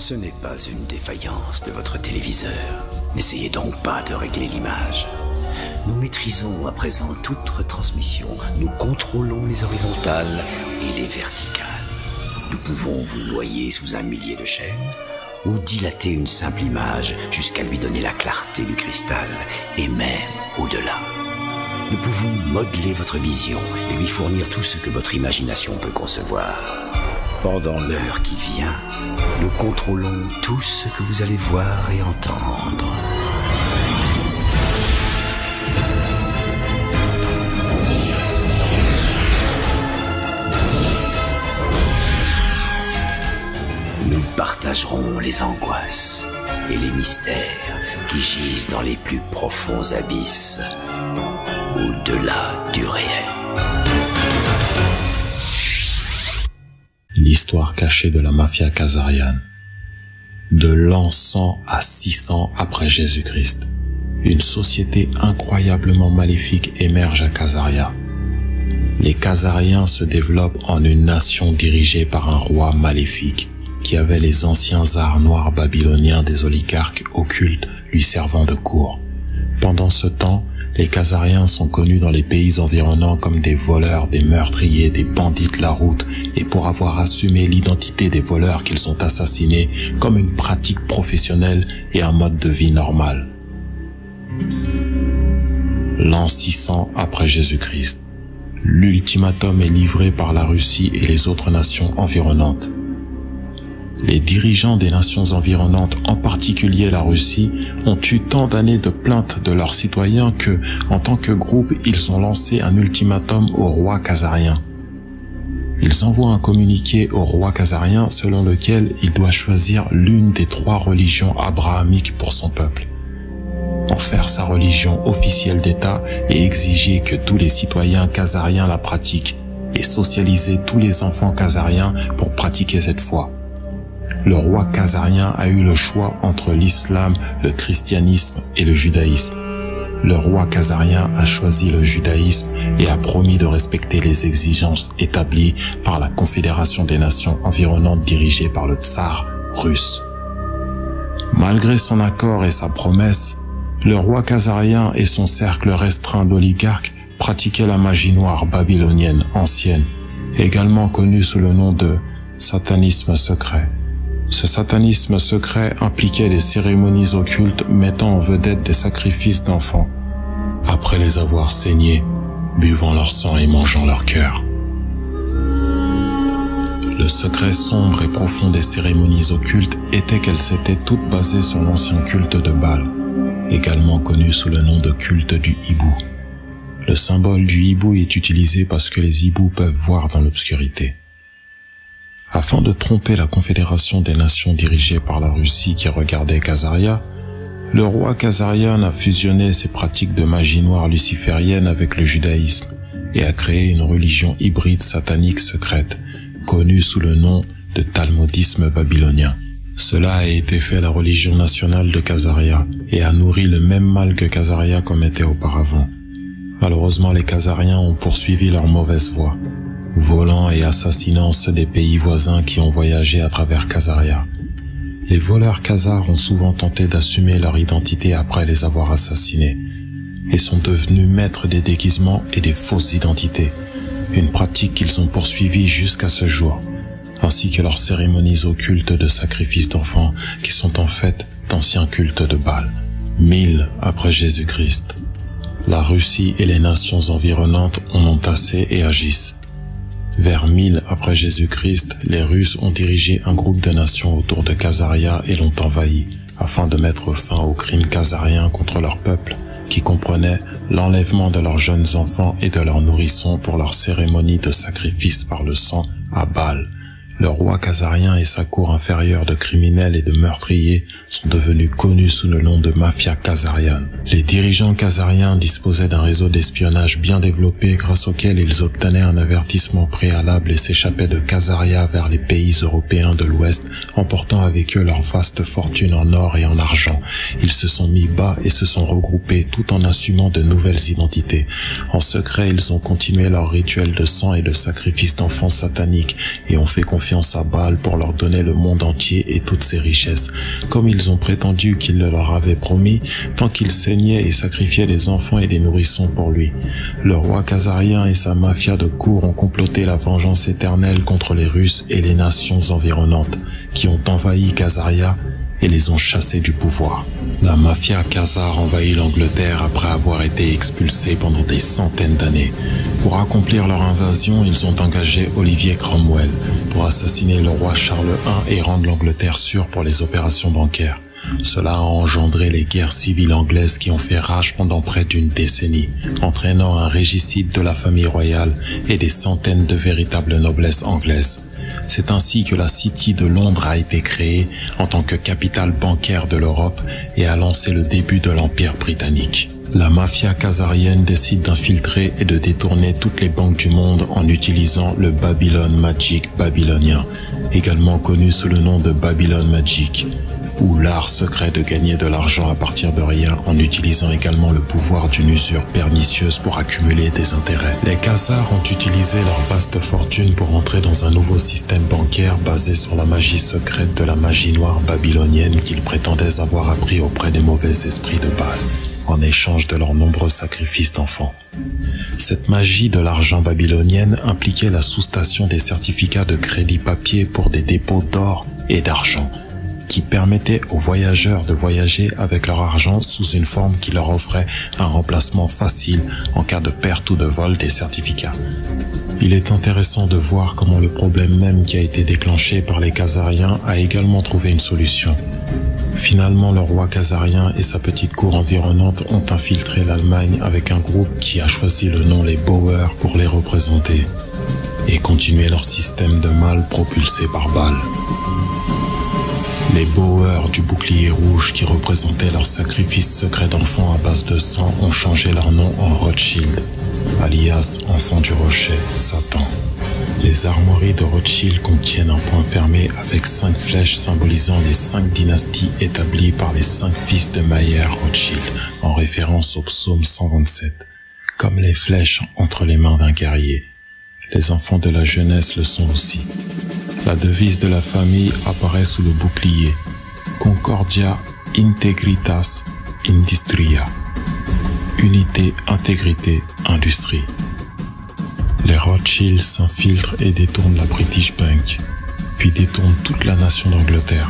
Ce n'est pas une défaillance de votre téléviseur. N'essayez donc pas de régler l'image. Nous maîtrisons à présent toute retransmission. Nous contrôlons les horizontales et les verticales. Nous pouvons vous noyer sous un millier de chaînes ou dilater une simple image jusqu'à lui donner la clarté du cristal et même au-delà. Nous pouvons modeler votre vision et lui fournir tout ce que votre imagination peut concevoir. Pendant l'heure qui vient, nous contrôlons tout ce que vous allez voir et entendre. Nous partagerons les angoisses et les mystères qui gisent dans les plus profonds abysses, au-delà du réel. L'histoire cachée de la mafia khazariane. De l'an 100 à 600 après Jésus-Christ, une société incroyablement maléfique émerge à Khazaria. Les Khazariens se développent en une nation dirigée par un roi maléfique qui avait les anciens arts noirs babyloniens des oligarques occultes lui servant de cour. Pendant ce temps, les Khazariens sont connus dans les pays environnants comme des voleurs, des meurtriers, des bandits de la route et pour avoir assumé l'identité des voleurs qu'ils ont assassinés comme une pratique professionnelle et un mode de vie normal. L'an 600 après Jésus-Christ, l'ultimatum est livré par la Russie et les autres nations environnantes. Les dirigeants des nations environnantes, en particulier la Russie, ont eu tant d'années de plaintes de leurs citoyens que, en tant que groupe, ils ont lancé un ultimatum au roi khazarien. Ils envoient un communiqué au roi khazarien selon lequel il doit choisir l'une des 3 religions abrahamiques pour son peuple, en faire sa religion officielle d'État et exiger que tous les citoyens khazariens la pratiquent et socialiser tous les enfants khazariens pour pratiquer cette foi. Le roi khazarien a eu le choix entre l'islam, le christianisme et le judaïsme. Le roi khazarien a choisi le judaïsme et a promis de respecter les exigences établies par la Confédération des nations environnantes dirigée par le tsar russe. Malgré son accord et sa promesse, le roi khazarien et son cercle restreint d'oligarques pratiquaient la magie noire babylonienne ancienne, également connue sous le nom de satanisme secret. Ce satanisme secret impliquait des cérémonies occultes mettant en vedette des sacrifices d'enfants, après les avoir saignés, buvant leur sang et mangeant leur cœur. Le secret sombre et profond des cérémonies occultes était qu'elles étaient toutes basées sur l'ancien culte de Baal, également connu sous le nom de culte du hibou. Le symbole du hibou est utilisé parce que les hiboux peuvent voir dans l'obscurité. Afin de tromper la Confédération des nations dirigée par la Russie qui regardait Khazaria, le roi khazarien a fusionné ses pratiques de magie noire luciférienne avec le judaïsme et a créé une religion hybride satanique secrète, connue sous le nom de talmudisme babylonien. Cela a été fait la religion nationale de Khazaria et a nourri le même mal que Khazaria commettait auparavant. Malheureusement, les Khazariens ont poursuivi leur mauvaise voie, volant et assassinant ceux des pays voisins qui ont voyagé à travers Khazaria. Les voleurs khazars ont souvent tenté d'assumer leur identité après les avoir assassinés et sont devenus maîtres des déguisements et des fausses identités, une pratique qu'ils ont poursuivie jusqu'à ce jour, ainsi que leurs cérémonies occultes de sacrifice d'enfants qui sont en fait d'anciens cultes de Baal. 1000 après Jésus-Christ, la Russie et les nations environnantes en ont assez et agissent. Vers 1000 après Jésus-Christ, les Russes ont dirigé un groupe de nations autour de Khazaria et l'ont envahi, afin de mettre fin aux crimes khazariens contre leur peuple, qui comprenait l'enlèvement de leurs jeunes enfants et de leurs nourrissons pour leur cérémonie de sacrifice par le sang à Baal. Le roi khazarien et sa cour inférieure de criminels et de meurtriers sont devenus connus sous le nom de mafia khazariane. Les dirigeants khazariens disposaient d'un réseau d'espionnage bien développé grâce auquel ils obtenaient un avertissement préalable et s'échappaient de Khazaria vers les pays européens de l'Ouest, emportant avec eux leur vaste fortune en or et en argent. Ils se sont mis bas et se sont regroupés tout en assumant de nouvelles identités. En secret, ils ont continué leur rituel de sang et de sacrifice d'enfants sataniques et ont fait confiance confiance à Bâle pour leur donner le monde entier et toutes ses richesses, comme ils ont prétendu qu'il le leur avait promis, tant qu'il saignait et sacrifiait des enfants et des nourrissons pour lui. Le roi khazarien et sa mafia de cour ont comploté la vengeance éternelle contre les Russes et les nations environnantes, qui ont envahi Khazaria et les ont chassés du pouvoir. La mafia khazare envahit l'Angleterre après avoir été expulsée pendant des centaines d'années. Pour accomplir leur invasion, ils ont engagé Olivier Cromwell pour assassiner le roi Charles I et rendre l'Angleterre sûre pour les opérations bancaires. Cela a engendré les guerres civiles anglaises qui ont fait rage pendant près d'une décennie, entraînant un régicide de la famille royale et des centaines de véritables noblesses anglaises. C'est ainsi que la City de Londres a été créée en tant que capitale bancaire de l'Europe et a lancé le début de l'Empire britannique. La mafia khazarienne décide d'infiltrer et de détourner toutes les banques du monde en utilisant le Babylon Magic babylonien, également connu sous le nom de Babylon Magic, ou l'art secret de gagner de l'argent à partir de rien en utilisant également le pouvoir d'une usure pernicieuse pour accumuler des intérêts. Les Khazars ont utilisé leur vaste fortune pour entrer dans un nouveau système bancaire basé sur la magie secrète de la magie noire babylonienne qu'ils prétendaient avoir appris auprès des mauvais esprits de Bâle, en échange de leurs nombreux sacrifices d'enfants. Cette magie de l'argent babylonienne impliquait la soustation des certificats de crédit papier pour des dépôts d'or et d'argent, qui permettait aux voyageurs de voyager avec leur argent sous une forme qui leur offrait un remplacement facile en cas de perte ou de vol des certificats. Il est intéressant de voir comment le problème même qui a été déclenché par les Khazariens a également trouvé une solution. Finalement, le roi khazarien et sa petite cour environnante ont infiltré l'Allemagne avec un groupe qui a choisi le nom les Boers pour les représenter et continuer leur système de mal propulsé par Bâle. Les Boers du bouclier rouge qui représentaient leur sacrifice secret d'enfants à base de sang ont changé leur nom en Rothschild, alias enfant du rocher, Satan. Les armoiries de Rothschild contiennent un point fermé avec 5 flèches symbolisant les 5 dynasties établies par les 5 fils de Mayer Rothschild, en référence au psaume 127, comme les flèches entre les mains d'un guerrier. Les enfants de la jeunesse le sont aussi. La devise de la famille apparaît sous le bouclier Concordia Integritas Industria. Unité, intégrité, industrie. Les Rothschild s'infiltrent et détournent la British Bank, puis détournent toute la nation d'Angleterre.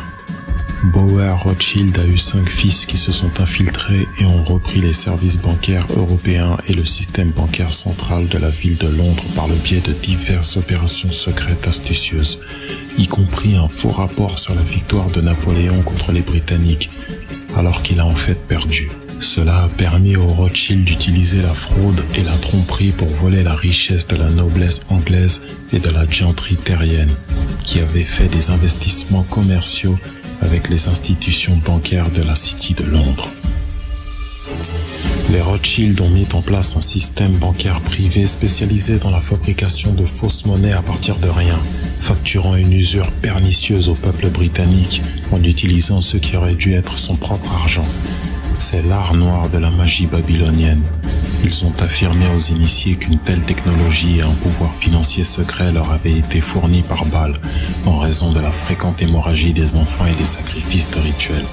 Boer Rothschild a eu 5 fils qui se sont infiltrés et ont repris les services bancaires européens et le système bancaire central de la ville de Londres par le biais de diverses opérations secrètes astucieuses, y compris un faux rapport sur la victoire de Napoléon contre les Britanniques, alors qu'il a en fait perdu. Cela a permis aux Rothschild d'utiliser la fraude et la tromperie pour voler la richesse de la noblesse anglaise et de la gentry terrienne, qui avait fait des investissements commerciaux avec les institutions bancaires de la City de Londres. Les Rothschild ont mis en place un système bancaire privé spécialisé dans la fabrication de fausses monnaies à partir de rien, facturant une usure pernicieuse au peuple britannique en utilisant ce qui aurait dû être son propre argent. C'est l'art noir de la magie babylonienne. Ils ont affirmé aux initiés qu'une telle technologie et un pouvoir financier secret leur avaient été fournis par Bâle en raison de la fréquente hémorragie des enfants et des sacrifices de rituels.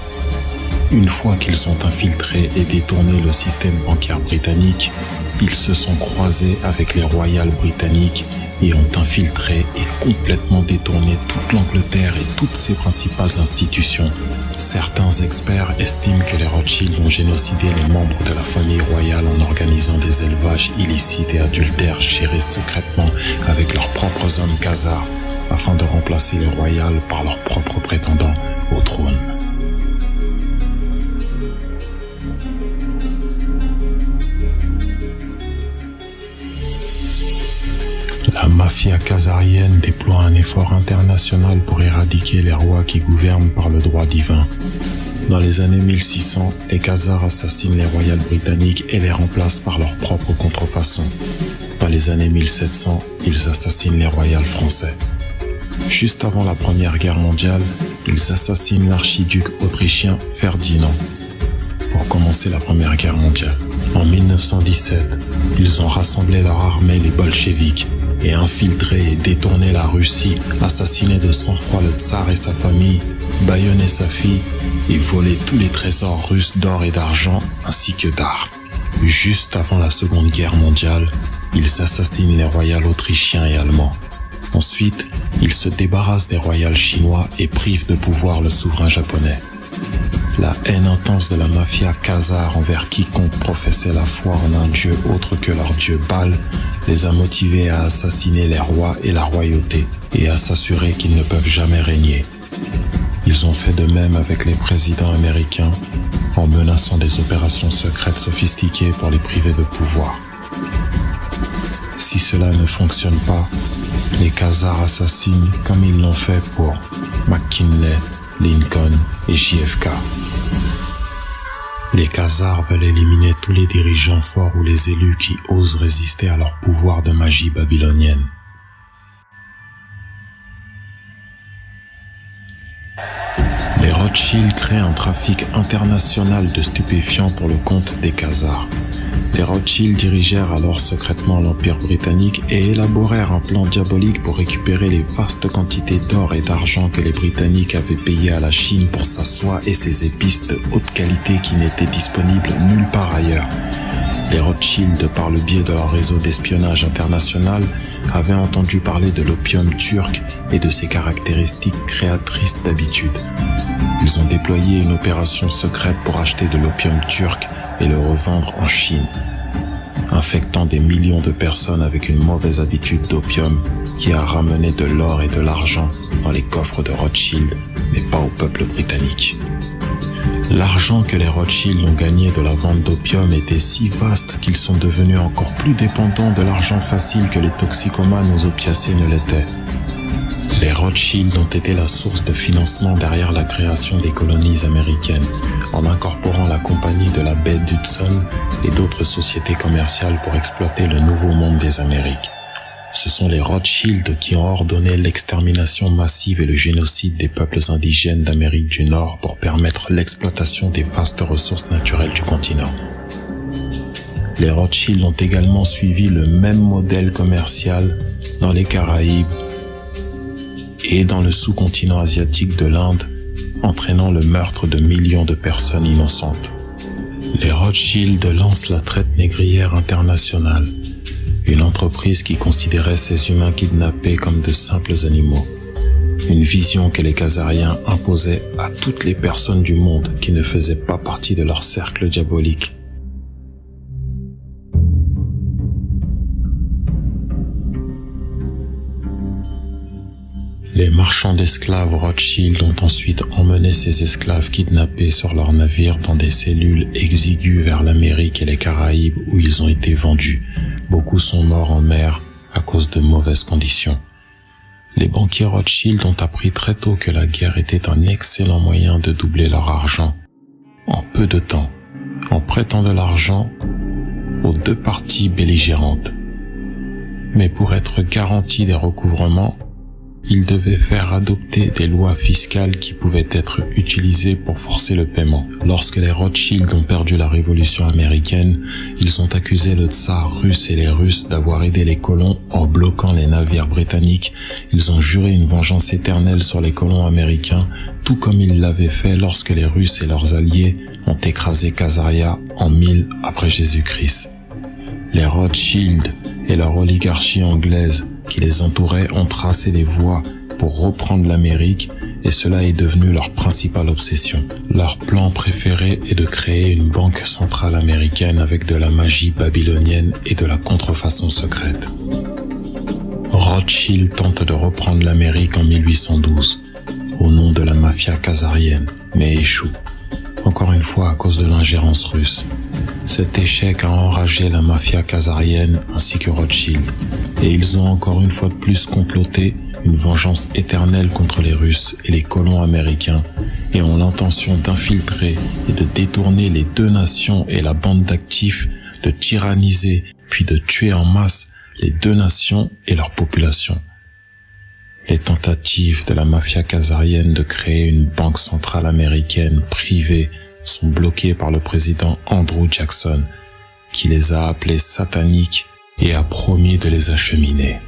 Une fois qu'ils ont infiltré et détourné le système bancaire britannique, ils se sont croisés avec les royales britanniques et ont infiltré et complètement détourné toute l'Angleterre et toutes ses principales institutions. Certains experts estiment que les Rothschild ont génocidé les membres de la famille royale en organisant des élevages illicites et adultères gérés secrètement avec leurs propres hommes khazars afin de remplacer les royales par leurs propres prétendants au trône. La mafia khazarienne déploie un effort international pour éradiquer les rois qui gouvernent par le droit divin. Dans les années 1600, les Khazars assassinent les royales britanniques et les remplacent par leurs propres contrefaçons. Dans les années 1700, ils assassinent les royales français. Juste avant la Première Guerre mondiale, ils assassinent l'archiduc autrichien Ferdinand pour commencer la Première Guerre mondiale. En 1917, ils ont rassemblé leur armée, les bolcheviks, et infiltrer et détourner la Russie, assassiner de sang-froid le tsar et sa famille, bâillonner sa fille et voler tous les trésors russes d'or et d'argent ainsi que d'armes. Juste avant la Seconde Guerre mondiale, ils assassinent les royals autrichiens et allemands. Ensuite, ils se débarrassent des royals chinois et privent de pouvoir le souverain japonais. La haine intense de la mafia khazare envers quiconque professait la foi en un dieu autre que leur dieu Baal les a motivés à assassiner les rois et la royauté et à s'assurer qu'ils ne peuvent jamais régner. Ils ont fait de même avec les présidents américains en menaçant des opérations secrètes sophistiquées pour les priver de pouvoir. Si cela ne fonctionne pas, les Khazars assassinent comme ils l'ont fait pour McKinley, Lincoln et JFK. Les Khazars veulent éliminer tous les dirigeants forts ou les élus qui osent résister à leur pouvoir de magie babylonienne. Les Rothschild créent un trafic international de stupéfiants pour le compte des Khazars. Les Rothschild dirigèrent alors secrètement l'Empire britannique et élaborèrent un plan diabolique pour récupérer les vastes quantités d'or et d'argent que les Britanniques avaient payées à la Chine pour sa soie et ses épices de haute qualité qui n'étaient disponibles nulle part ailleurs. Les Rothschild, par le biais de leur réseau d'espionnage international, avaient entendu parler de l'opium turc et de ses caractéristiques créatrices d'habitude. Ils ont déployé une opération secrète pour acheter de l'opium turc et le revendre en Chine, infectant des millions de personnes avec une mauvaise habitude d'opium qui a ramené de l'or et de l'argent dans les coffres de Rothschild, mais pas au peuple britannique. L'argent que les Rothschild ont gagné de la vente d'opium était si vaste qu'ils sont devenus encore plus dépendants de l'argent facile que les toxicomanes aux opiacés ne l'étaient. Les Rothschild ont été la source de financement derrière la création des colonies américaines, en incorporant la compagnie de la baie d'Hudson et d'autres sociétés commerciales pour exploiter le nouveau monde des Amériques. Ce sont les Rothschild qui ont ordonné l'extermination massive et le génocide des peuples indigènes d'Amérique du Nord pour permettre l'exploitation des vastes ressources naturelles du continent. Les Rothschild ont également suivi le même modèle commercial dans les Caraïbes et dans le sous-continent asiatique de l'Inde, entraînant le meurtre de millions de personnes innocentes. Les Rothschild lancent la traite négrière internationale, une entreprise qui considérait ces humains kidnappés comme de simples animaux. Une vision que les Khazariens imposaient à toutes les personnes du monde qui ne faisaient pas partie de leur cercle diabolique. Les marchands d'esclaves Rothschild ont ensuite emmené ces esclaves kidnappés sur leurs navires dans des cellules exiguës vers l'Amérique et les Caraïbes où ils ont été vendus. Beaucoup sont morts en mer à cause de mauvaises conditions. Les banquiers Rothschild ont appris très tôt que la guerre était un excellent moyen de doubler leur argent en peu de temps, en prêtant de l'argent aux deux parties belligérantes. Mais pour être garantis des recouvrements, ils devaient faire adopter des lois fiscales qui pouvaient être utilisées pour forcer le paiement. Lorsque les Rothschild ont perdu la révolution américaine, ils ont accusé le tsar russe et les Russes d'avoir aidé les colons en bloquant les navires britanniques. Ils ont juré une vengeance éternelle sur les colons américains, tout comme ils l'avaient fait lorsque les Russes et leurs alliés ont écrasé Khazaria en 1000 après Jésus-Christ. Les Rothschild et leur oligarchie anglaise qui les entourait ont tracé des voies pour reprendre l'Amérique et cela est devenu leur principale obsession. Leur plan préféré est de créer une banque centrale américaine avec de la magie babylonienne et de la contrefaçon secrète. Rothschild tente de reprendre l'Amérique en 1812 au nom de la mafia khazarienne, mais échoue. Encore une fois à cause de l'ingérence russe. Cet échec a enragé la mafia khazarienne ainsi que Rothschild, et ils ont encore une fois de plus comploté une vengeance éternelle contre les Russes et les colons américains, et ont l'intention d'infiltrer et de détourner les deux nations et la bande d'actifs, de tyranniser puis de tuer en masse les deux nations et leur population. Les tentatives de la mafia khazarienne de créer une banque centrale américaine privée sont bloquées par le président Andrew Jackson, qui les a appelées sataniques et a promis de les acheminer.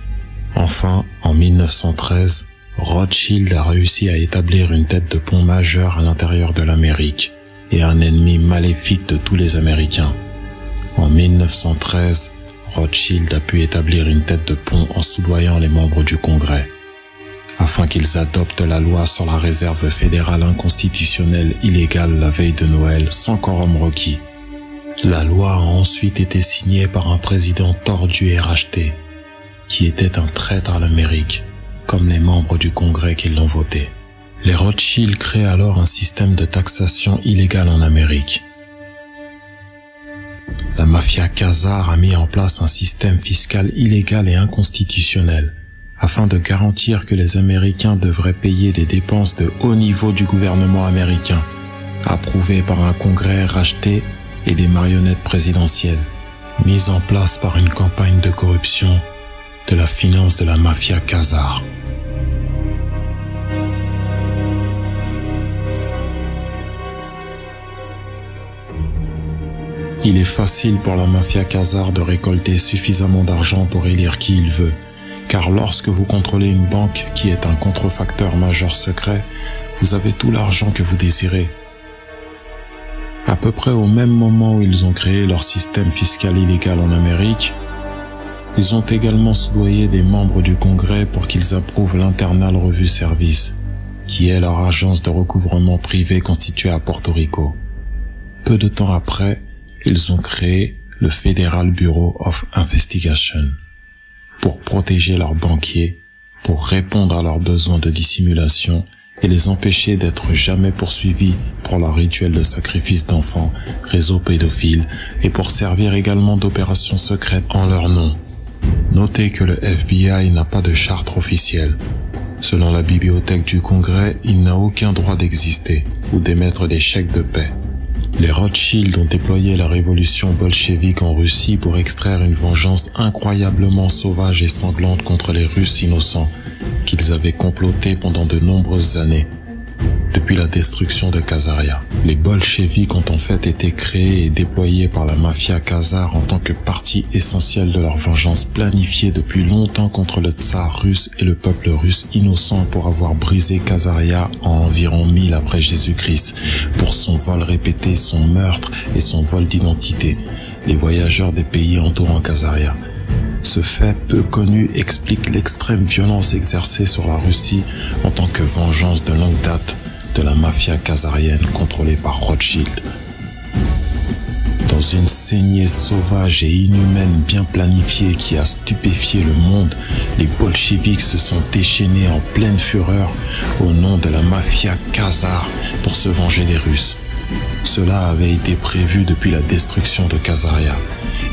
Enfin, en 1913, Rothschild a réussi à établir une tête de pont majeure à l'intérieur de l'Amérique et un ennemi maléfique de tous les Américains. En 1913, Rothschild a pu établir une tête de pont en soudoyant les membres du Congrès, afin qu'ils adoptent la loi sur la réserve fédérale inconstitutionnelle illégale la veille de Noël sans quorum requis. La loi a ensuite été signée par un président tordu et racheté, qui était un traître à l'Amérique, comme les membres du Congrès qui l'ont voté. Les Rothschild créent alors un système de taxation illégale en Amérique. La mafia Khazar a mis en place un système fiscal illégal et inconstitutionnel, afin de garantir que les Américains devraient payer des dépenses de haut niveau du gouvernement américain, approuvées par un Congrès racheté et des marionnettes présidentielles, mises en place par une campagne de corruption de la finance de la mafia Khazar. Il est facile pour la mafia Khazar de récolter suffisamment d'argent pour élire qui il veut, car lorsque vous contrôlez une banque qui est un contrefacteur majeur secret, vous avez tout l'argent que vous désirez. À peu près au même moment où ils ont créé leur système fiscal illégal en Amérique, ils ont également soudoyé des membres du Congrès pour qu'ils approuvent l'Internal Review Service, qui est leur agence de recouvrement privé constituée à Porto Rico. Peu de temps après, ils ont créé le Federal Bureau of Investigation pour protéger leurs banquiers, pour répondre à leurs besoins de dissimulation et les empêcher d'être jamais poursuivis pour leur rituel de sacrifice d'enfants, réseau pédophile et pour servir également d'opérations secrètes en leur nom. Notez que le FBI n'a pas de charte officielle. Selon la bibliothèque du Congrès, il n'a aucun droit d'exister ou d'émettre des chèques de paix. Les Rothschild ont déployé la révolution bolchevique en Russie pour extraire une vengeance incroyablement sauvage et sanglante contre les Russes innocents qu'ils avaient complotés pendant de nombreuses années, depuis la destruction de Khazaria. Les bolcheviks ont en fait été créés et déployés par la mafia Khazar en tant que partie essentielle de leur vengeance planifiée depuis longtemps contre le tsar russe et le peuple russe innocent pour avoir brisé Khazaria en environ 1000 après Jésus-Christ pour son vol répété, son meurtre et son vol d'identité, les voyageurs des pays entourant Khazaria. Ce fait peu connu explique l'extrême violence exercée sur la Russie en tant que vengeance de longue date de la mafia khazarienne contrôlée par Rothschild. Dans une saignée sauvage et inhumaine bien planifiée qui a stupéfié le monde, les bolcheviks se sont déchaînés en pleine fureur au nom de la mafia Khazar pour se venger des Russes. Cela avait été prévu depuis la destruction de Khazaria.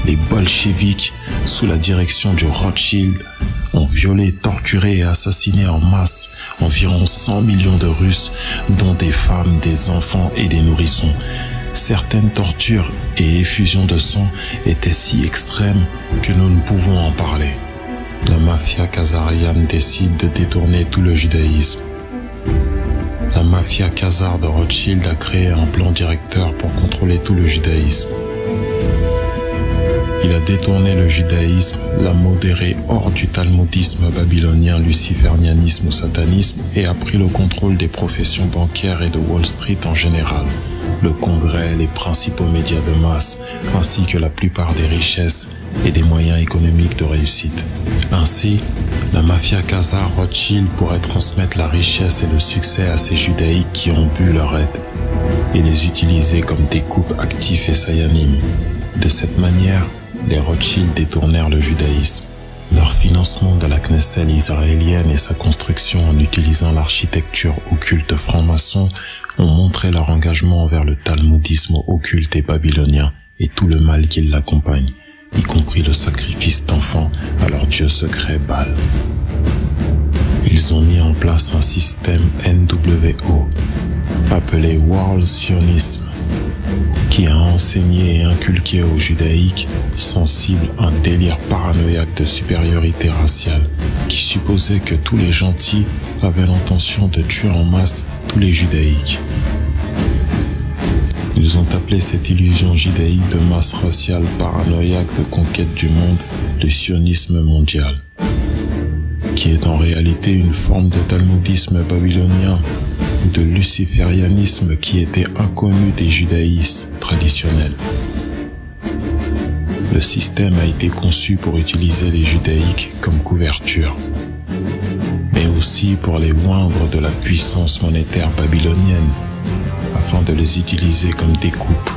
Les bolcheviks, sous la direction du Rothschild, ont violé, torturé et assassiné en masse environ 100 millions de Russes, dont des femmes, des enfants et des nourrissons. Certaines tortures et effusions de sang étaient si extrêmes que nous ne pouvons en parler. La mafia khazarienne décide de détourner tout le judaïsme. La mafia Khazar de Rothschild a créé un plan directeur pour contrôler tout le judaïsme. Il a détourné le judaïsme, l'a modéré hors du talmudisme babylonien, luciférianisme ou satanisme et a pris le contrôle des professions bancaires et de Wall Street en général, le Congrès, les principaux médias de masse, ainsi que la plupart des richesses et des moyens économiques de réussite. Ainsi, la mafia Khazar Rothschild pourrait transmettre la richesse et le succès à ces judaïques qui ont bu leur aide et les utiliser comme découpes actifs et sayanim. De cette manière, les Rothschild détournèrent le judaïsme. Leur financement de la Knesset israélienne et sa construction en utilisant l'architecture occulte franc-maçon ont montré leur engagement envers le talmudisme occulte et babylonien et tout le mal qui l'accompagne, y compris le sacrifice d'enfants à leur dieu secret Baal. Ils ont mis en place un système NWO, appelé World Zionism, qui a enseigné et inculqué aux judaïques sensibles un délire paranoïaque de supériorité raciale qui supposait que tous les gentils avaient l'intention de tuer en masse tous les judaïques. Ils ont appelé cette illusion judaïque de masse raciale paranoïaque de conquête du monde le sionisme mondial. qui est en réalité une forme de talmudisme babylonien ou de luciférianisme qui était inconnu des judaïstes traditionnels. Le système a été conçu pour utiliser les judaïques comme couverture, mais aussi pour les oindre de la puissance monétaire babylonienne, afin de les utiliser comme découpe,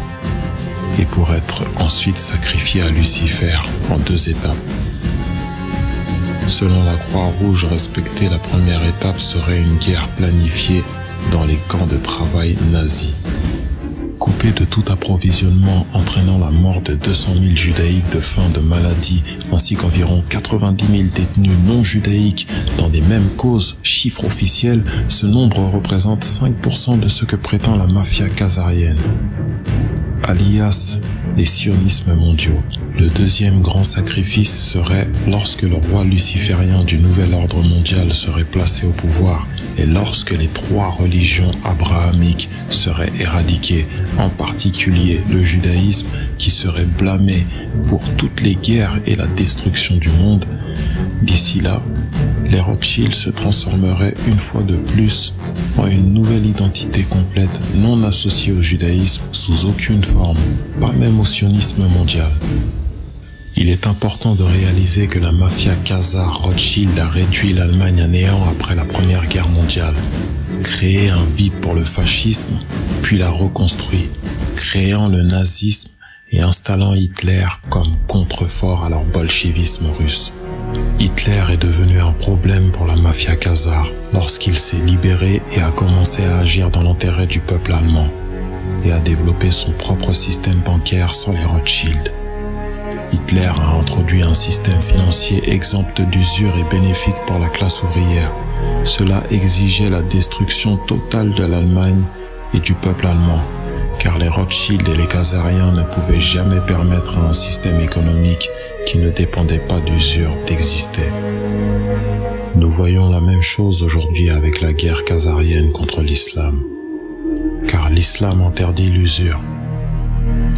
et pour être ensuite sacrifiés à Lucifer en 2 étapes. Selon la Croix-Rouge, respecter la première étape serait une guerre planifiée dans les camps de travail nazis. Coupé de tout approvisionnement, entraînant la mort de 200 000 judaïques de faim, de maladie, ainsi qu'environ 90 000 détenus non judaïques dans des mêmes causes, chiffre officiel, ce nombre représente 5% de ce que prétend la mafia khazarienne, alias les sionismes mondiaux. Le deuxième grand sacrifice serait lorsque le roi luciférien du nouvel ordre mondial serait placé au pouvoir et lorsque les 3 religions abrahamiques seraient éradiquées, en particulier le judaïsme qui serait blâmé pour toutes les guerres et la destruction du monde. D'ici là, les Rothschild se transformeraient une fois de plus en une nouvelle identité complète non associée au judaïsme sous aucune forme, pas même au sionisme mondial. Il est important de réaliser que la mafia khazare Rothschild a réduit l'Allemagne à néant après la Première Guerre mondiale, créé un vide pour le fascisme, puis l'a reconstruit, créant le nazisme et installant Hitler comme contrefort à leur bolchevisme russe. Hitler est devenu un problème pour la mafia khazare lorsqu'il s'est libéré et a commencé à agir dans l'intérêt du peuple allemand et a développé son propre système bancaire sans les Rothschild. Hitler a introduit un système financier exempt d'usure et bénéfique pour la classe ouvrière. Cela exigeait la destruction totale de l'Allemagne et du peuple allemand, car les Rothschild et les Khazariens ne pouvaient jamais permettre à un système économique qui ne dépendait pas d'usure d'exister. Nous voyons la même chose aujourd'hui avec la guerre khazarienne contre l'islam, car l'islam interdit l'usure.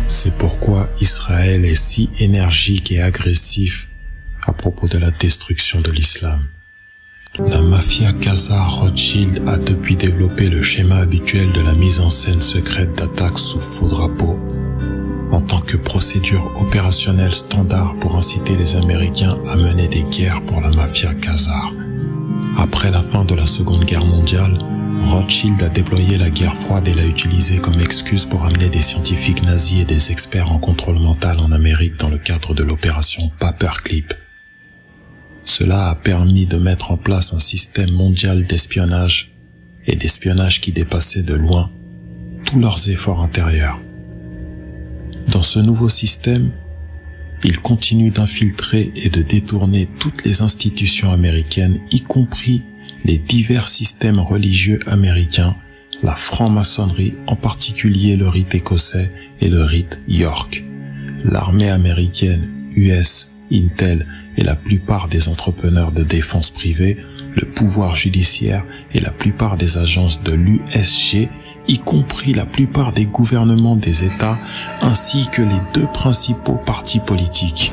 C'est pourquoi Israël est si énergique et agressif à propos de la destruction de l'islam. La mafia khazare Rothschild a depuis développé le schéma habituel de la mise en scène secrète d'attaques sous faux drapeau, en tant que procédure opérationnelle standard pour inciter les Américains à mener des guerres pour la mafia khazare. Après la fin de la Seconde Guerre mondiale, Rothschild a déployé la guerre froide et l'a utilisée comme excuse pour amener des scientifiques nazis et des experts en contrôle mental en Amérique dans le cadre de l'opération Paperclip. Cela a permis de mettre en place un système mondial d'espionnage et d'espionnage qui dépassait de loin tous leurs efforts intérieurs. Dans ce nouveau système, ils continuent d'infiltrer et de détourner toutes les institutions américaines, y compris les divers systèmes religieux américains, la franc-maçonnerie, en particulier le rite écossais et le rite York, l'armée américaine, US, Intel et la plupart des entrepreneurs de défense privée, le pouvoir judiciaire et la plupart des agences de l'USG, y compris la plupart des gouvernements des États, ainsi que les 2 principaux partis politiques.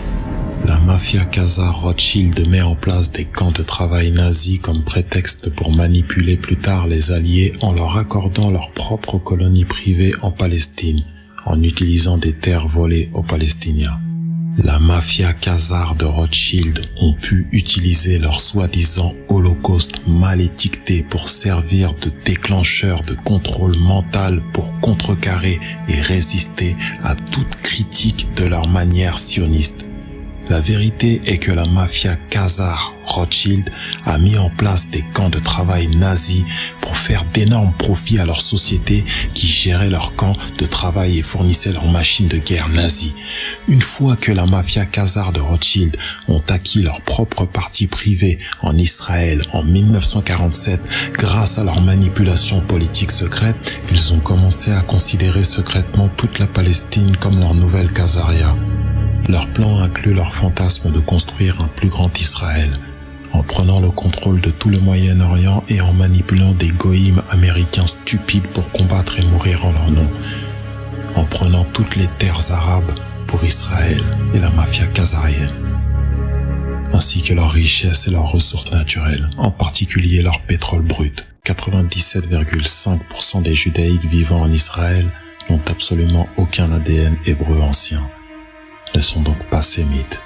La mafia khazare Rothschild met en place des camps de travail nazis comme prétexte pour manipuler plus tard les Alliés en leur accordant leur propre colonie privée en Palestine, en utilisant des terres volées aux Palestiniens. La mafia khazare de Rothschild ont pu utiliser leur soi-disant holocauste mal étiqueté pour servir de déclencheur de contrôle mental pour contrecarrer et résister à toute critique de leur manière sioniste. La vérité est que la mafia khazare Rothschild a mis en place des camps de travail nazis pour faire d'énormes profits à leur société qui gérait leurs camps de travail et fournissait leurs machines de guerre nazies. Une fois que la mafia khazare de Rothschild ont acquis leur propre parti privé en Israël en 1947 grâce à leur manipulation politique secrète, ils ont commencé à considérer secrètement toute la Palestine comme leur nouvelle Khazaria. Leur plan inclut leur fantasme de construire un plus grand Israël, en prenant le contrôle de tout le Moyen-Orient et en manipulant des goïms américains stupides pour combattre et mourir en leur nom, en prenant toutes les terres arabes pour Israël et la mafia khazarienne. ainsi que leurs richesses et leurs ressources naturelles, en particulier leur pétrole brut. 97,5% des judaïques vivant en Israël n'ont absolument aucun ADN hébreu ancien, ne sont donc pas sémites,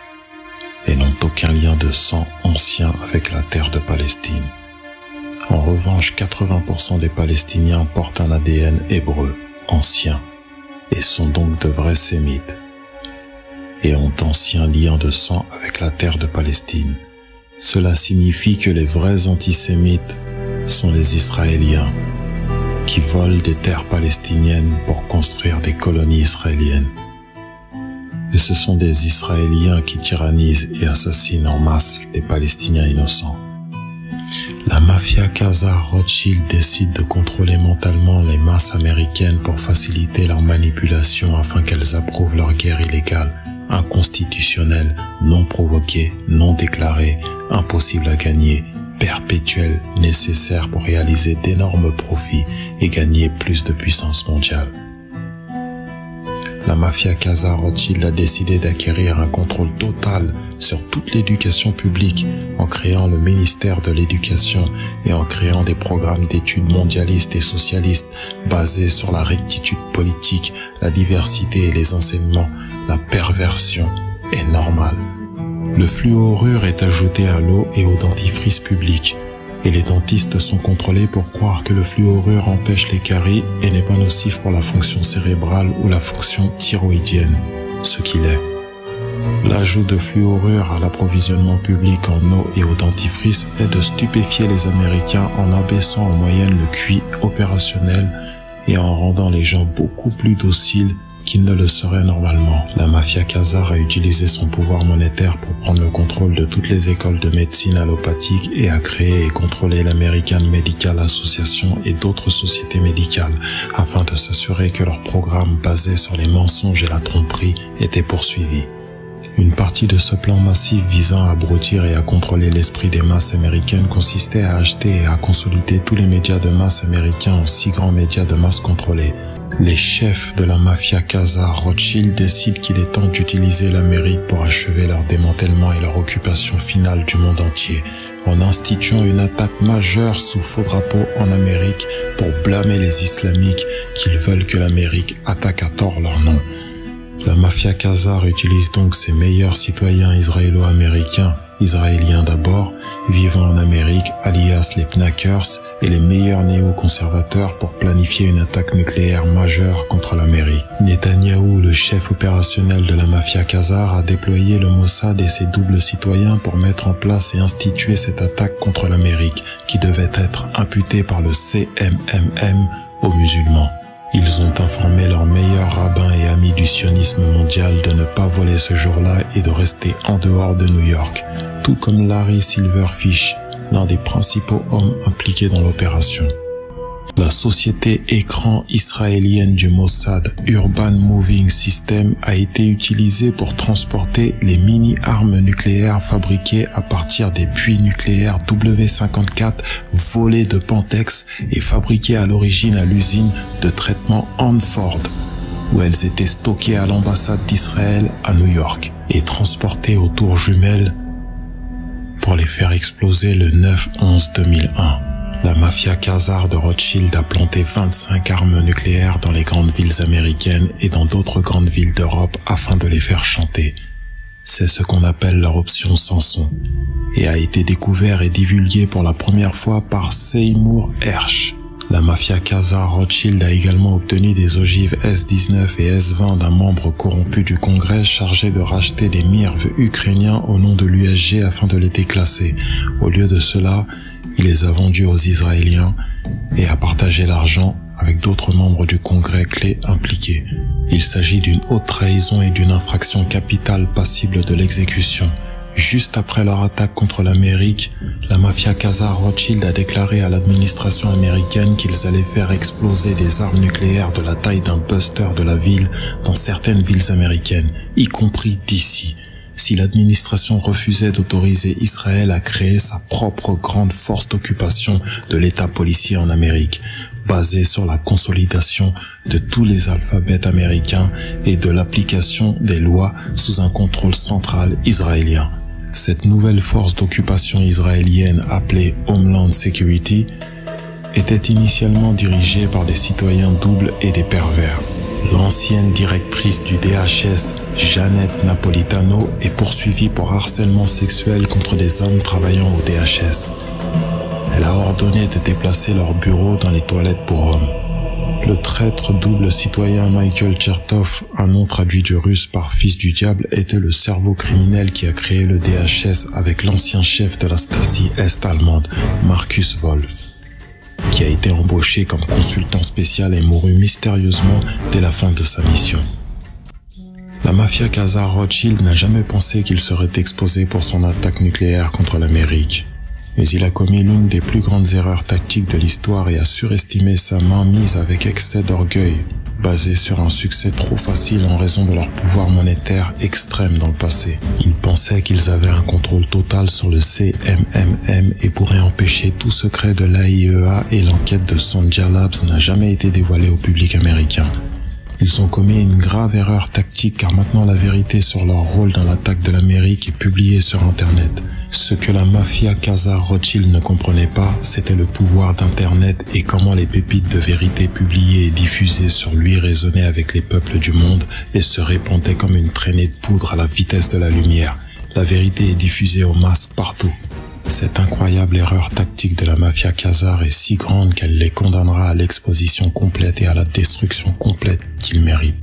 et n'ont aucun lien de sang ancien avec la terre de Palestine. En revanche, 80% des Palestiniens portent un ADN hébreu ancien, et sont donc de vrais sémites, et ont d'anciens liens de sang avec la terre de Palestine. Cela signifie que les vrais antisémites sont les Israéliens, qui volent des terres palestiniennes pour construire des colonies israéliennes. Et ce sont des Israéliens qui tyrannisent et assassinent en masse des Palestiniens innocents. La mafia Khazar-Rothschild décide de contrôler mentalement les masses américaines pour faciliter leur manipulation afin qu'elles approuvent leur guerre illégale, inconstitutionnelle, non provoquée, non déclarée, impossible à gagner, perpétuelle, nécessaire pour réaliser d'énormes profits et gagner plus de puissance mondiale. La mafia Khazar-Rothschild a décidé d'acquérir un contrôle total sur toute l'éducation publique en créant le ministère de l'Éducation et en créant des programmes d'études mondialistes et socialistes basés sur la rectitude politique, la diversité et les enseignements. La perversion est normale. Le fluorure est ajouté à l'eau et au dentifrice public. Et les dentistes sont contrôlés pour croire que le fluorure empêche les caries et n'est pas nocif pour la fonction cérébrale ou la fonction thyroïdienne, ce qu'il est. L'ajout de fluorure à l'approvisionnement public en eau et au dentifrice est de stupéfier les Américains en abaissant en moyenne le QI opérationnel et en rendant les gens beaucoup plus dociles qu'ils ne le seraient normalement. La mafia Khazar a utilisé son pouvoir monétaire pour prendre le contrôle de toutes les écoles de médecine allopathique et a créé et contrôlé l'American Medical Association et d'autres sociétés médicales afin de s'assurer que leurs programmes basés sur les mensonges et la tromperie étaient poursuivis. Une partie de ce plan massif visant à abrutir et à contrôler l'esprit des masses américaines consistait à acheter et à consolider tous les médias de masse américains en 6 grands médias de masse contrôlés. Les chefs de la mafia Khazar-Rothschild décident qu'il est temps d'utiliser l'Amérique pour achever leur démantèlement et leur occupation finale du monde entier, en instituant une attaque majeure sous faux drapeau en Amérique pour blâmer les islamiques qu'ils veulent que l'Amérique attaque à tort leur nom. La mafia Khazar utilise donc ses meilleurs citoyens israélo-américains, israéliens d'abord, vivant en Amérique, alias les Pnackers, et les meilleurs néoconservateurs pour planifier une attaque nucléaire majeure contre l'Amérique. Netanyahou, le chef opérationnel de la mafia Khazar, a déployé le Mossad et ses doubles citoyens pour mettre en place et instituer cette attaque contre l'Amérique, qui devait être imputée par le CMMM aux musulmans. Ils ont informé leurs meilleurs rabbins et amis du sionisme mondial de ne pas voler ce jour-là et de rester en dehors de New York, tout comme Larry Silverfish, l'un des principaux hommes impliqués dans l'opération. La société écran israélienne du Mossad, Urban Moving System, a été utilisée pour transporter les mini-armes nucléaires fabriquées à partir des puits nucléaires W54 volés de Pantex et fabriquées à l'origine à l'usine de traitement Hanford, où elles étaient stockées à l'ambassade d'Israël à New York et transportées aux tours jumelles pour les faire exploser le 9/11/2001. La mafia Khazar de Rothschild a planté 25 armes nucléaires dans les grandes villes américaines et dans d'autres grandes villes d'Europe afin de les faire chanter. C'est ce qu'on appelle leur option Samson et a été découvert et divulgué pour la première fois par Seymour Hersh. La mafia Khazar-Rothschild a également obtenu des ogives S-19 et S-20 d'un membre corrompu du Congrès chargé de racheter des mirves ukrainiens au nom de l'USG afin de les déclasser. Au lieu de cela, il les a vendus aux Israéliens et a partagé l'argent avec d'autres membres du Congrès clés impliqués. Il s'agit d'une haute trahison et d'une infraction capitale passible de l'exécution. Juste après leur attaque contre l'Amérique, la mafia Khazar-Rothschild a déclaré à l'administration américaine qu'ils allaient faire exploser des armes nucléaires de la taille d'un buster de la ville dans certaines villes américaines, y compris DC, si l'administration refusait d'autoriser Israël à créer sa propre grande force d'occupation de l'État policier en Amérique, basée sur la consolidation de tous les alphabets américains et de l'application des lois sous un contrôle central israélien. Cette nouvelle force d'occupation israélienne appelée Homeland Security était initialement dirigée par des citoyens doubles et des pervers. L'ancienne directrice du DHS, Jeannette Napolitano, est poursuivie pour harcèlement sexuel contre des hommes travaillant au DHS. Elle a ordonné de déplacer leur bureau dans les toilettes pour hommes. Le traître double citoyen Michael Chertoff, un nom traduit du russe par fils du diable, était le cerveau criminel qui a créé le DHS avec l'ancien chef de la Stasi est-allemande, Markus Wolf, qui a été embauché comme consultant spécial et mourut mystérieusement dès la fin de sa mission. La mafia Khazar Rothschild n'a jamais pensé qu'il serait exposé pour son attaque nucléaire contre l'Amérique. Mais il a commis l'une des plus grandes erreurs tactiques de l'histoire et a surestimé sa mainmise avec excès d'orgueil, basé sur un succès trop facile en raison de leur pouvoir monétaire extrême dans le passé. Ils pensaient qu'ils avaient un contrôle total sur le CMMM et pourraient empêcher tout secret de l'AIEA, et l'enquête de Sonja Labs n'a jamais été dévoilée au public américain. Ils ont commis une grave erreur tactique car maintenant la vérité sur leur rôle dans l'attaque de l'Amérique est publiée sur Internet. Ce que la mafia Khazar Rothschild ne comprenait pas, c'était le pouvoir d'Internet et comment les pépites de vérité publiées et diffusées sur lui résonnaient avec les peuples du monde et se répandaient comme une traînée de poudre à la vitesse de la lumière. La vérité est diffusée aux masses partout. Cette incroyable erreur tactique de la mafia Khazar est si grande qu'elle les condamnera à l'exposition complète et à la destruction complète qu'ils méritent.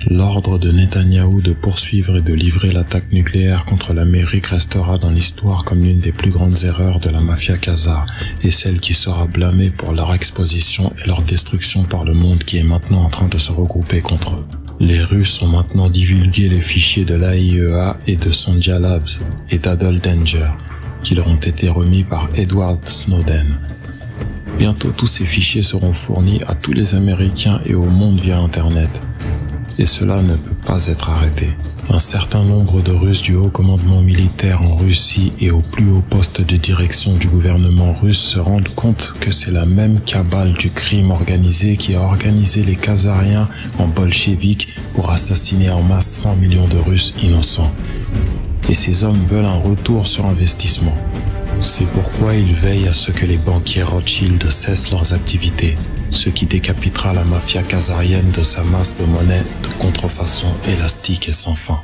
L'ordre de Netanyahou de poursuivre et de livrer l'attaque nucléaire contre l'Amérique restera dans l'histoire comme l'une des plus grandes erreurs de la mafia Khazar et celle qui sera blâmée pour leur exposition et leur destruction par le monde qui est maintenant en train de se regrouper contre eux. Les Russes ont maintenant divulgué les fichiers de l'AIEA et de Sonja Labs et d'Adol Danger, qui leur ont été remis par Edward Snowden. Bientôt tous ces fichiers seront fournis à tous les Américains et au monde via Internet. Et cela ne peut pas être arrêté. Un certain nombre de Russes du haut commandement militaire en Russie et au plus haut poste de direction du gouvernement russe se rendent compte que c'est la même cabale du crime organisé qui a organisé les Khazariens en bolcheviks pour assassiner en masse 100 millions de Russes innocents. Et ces hommes veulent un retour sur investissement. C'est pourquoi ils veillent à ce que les banquiers Rothschild cessent leurs activités, ce qui décapitera la mafia khazarienne de sa masse de monnaie de contrefaçon élastique et sans fin.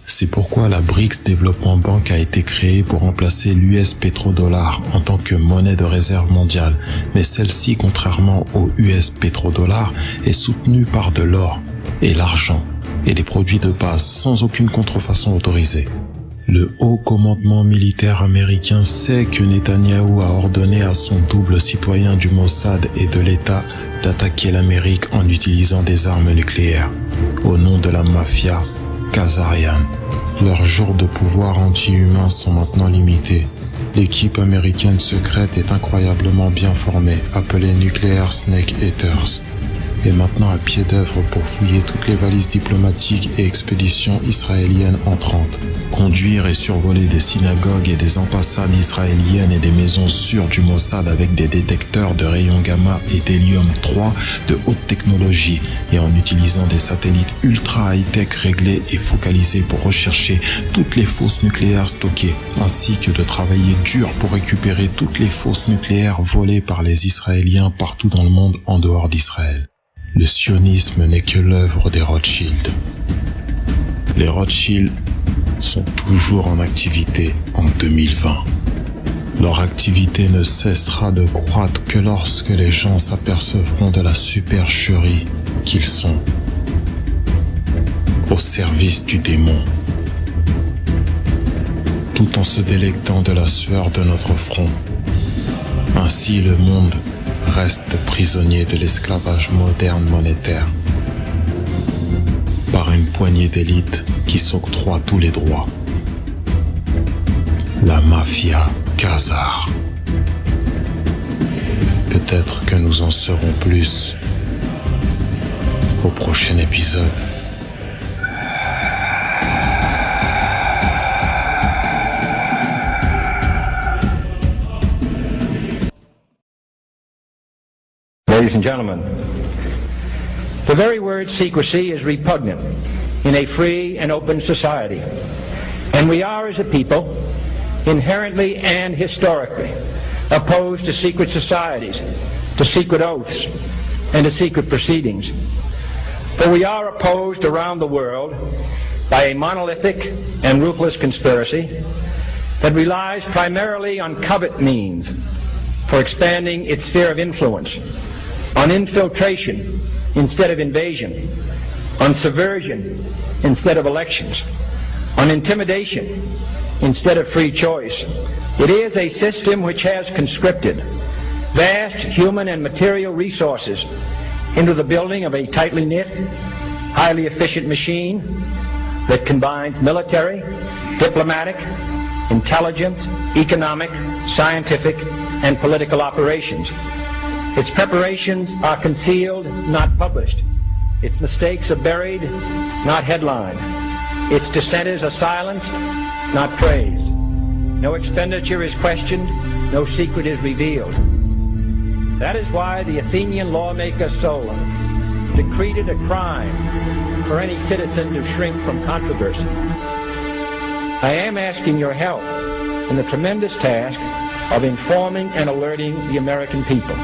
C'est pourquoi la BRICS Development Bank a été créée pour remplacer l'US pétrodollar en tant que monnaie de réserve mondiale, mais celle-ci, contrairement au US pétrodollar, est soutenue par de l'or et l'argent et des produits de base sans aucune contrefaçon autorisée. Le haut commandement militaire américain sait que Netanyahou a ordonné à son double citoyen du Mossad et de l'État d'attaquer l'Amérique en utilisant des armes nucléaires, au nom de la mafia khazarienne. Leurs jours de pouvoir anti-humain sont maintenant limités. L'équipe américaine secrète est incroyablement bien formée, appelée Nuclear Snake Eaters, est maintenant à pied d'œuvre pour fouiller toutes les valises diplomatiques et expéditions israéliennes entrantes, conduire et survoler des synagogues et des ambassades israéliennes et des maisons sûres du Mossad avec des détecteurs de rayons gamma et d'hélium-3 de haute technologie et en utilisant des satellites ultra high-tech réglés et focalisés pour rechercher toutes les fausses nucléaires stockées, ainsi que de travailler dur pour récupérer toutes les fausses nucléaires volées par les Israéliens partout dans le monde en dehors d'Israël. Le sionisme n'est que l'œuvre des Rothschild. Les Rothschild sont toujours en activité en 2020. Leur activité ne cessera de croître que lorsque les gens s'apercevront de la supercherie qu'ils sont, au service du démon, tout en se délectant de la sueur de notre front. Ainsi le monde reste prisonnier de l'esclavage moderne monétaire par une poignée d'élites qui s'octroient tous les droits. La mafia Khazar. Peut-être que nous en saurons plus au prochain épisode. Ladies and gentlemen, the very word secrecy is repugnant in a free and open society. And we are, as a people, inherently and historically opposed to secret societies, to secret oaths, and to secret proceedings. For we are opposed around the world by a monolithic and ruthless conspiracy that relies primarily on covert means for expanding its sphere of influence, on infiltration instead of invasion, on subversion instead of elections, on intimidation instead of free choice. It is a system which has conscripted vast human and material resources into the building of a tightly knit, highly efficient machine that combines military, diplomatic, intelligence, economic, scientific, and political operations. Its preparations are concealed, not published. Its mistakes are buried, not headlined. Its dissenters are silenced, not praised. No expenditure is questioned, no secret is revealed. That is why the Athenian lawmaker Solon decreed it a crime for any citizen to shrink from controversy. I am asking your help in the tremendous task of informing and alerting the American people,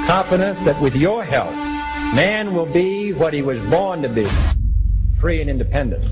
confident that with your help, man will be what he was born to be, free and independent.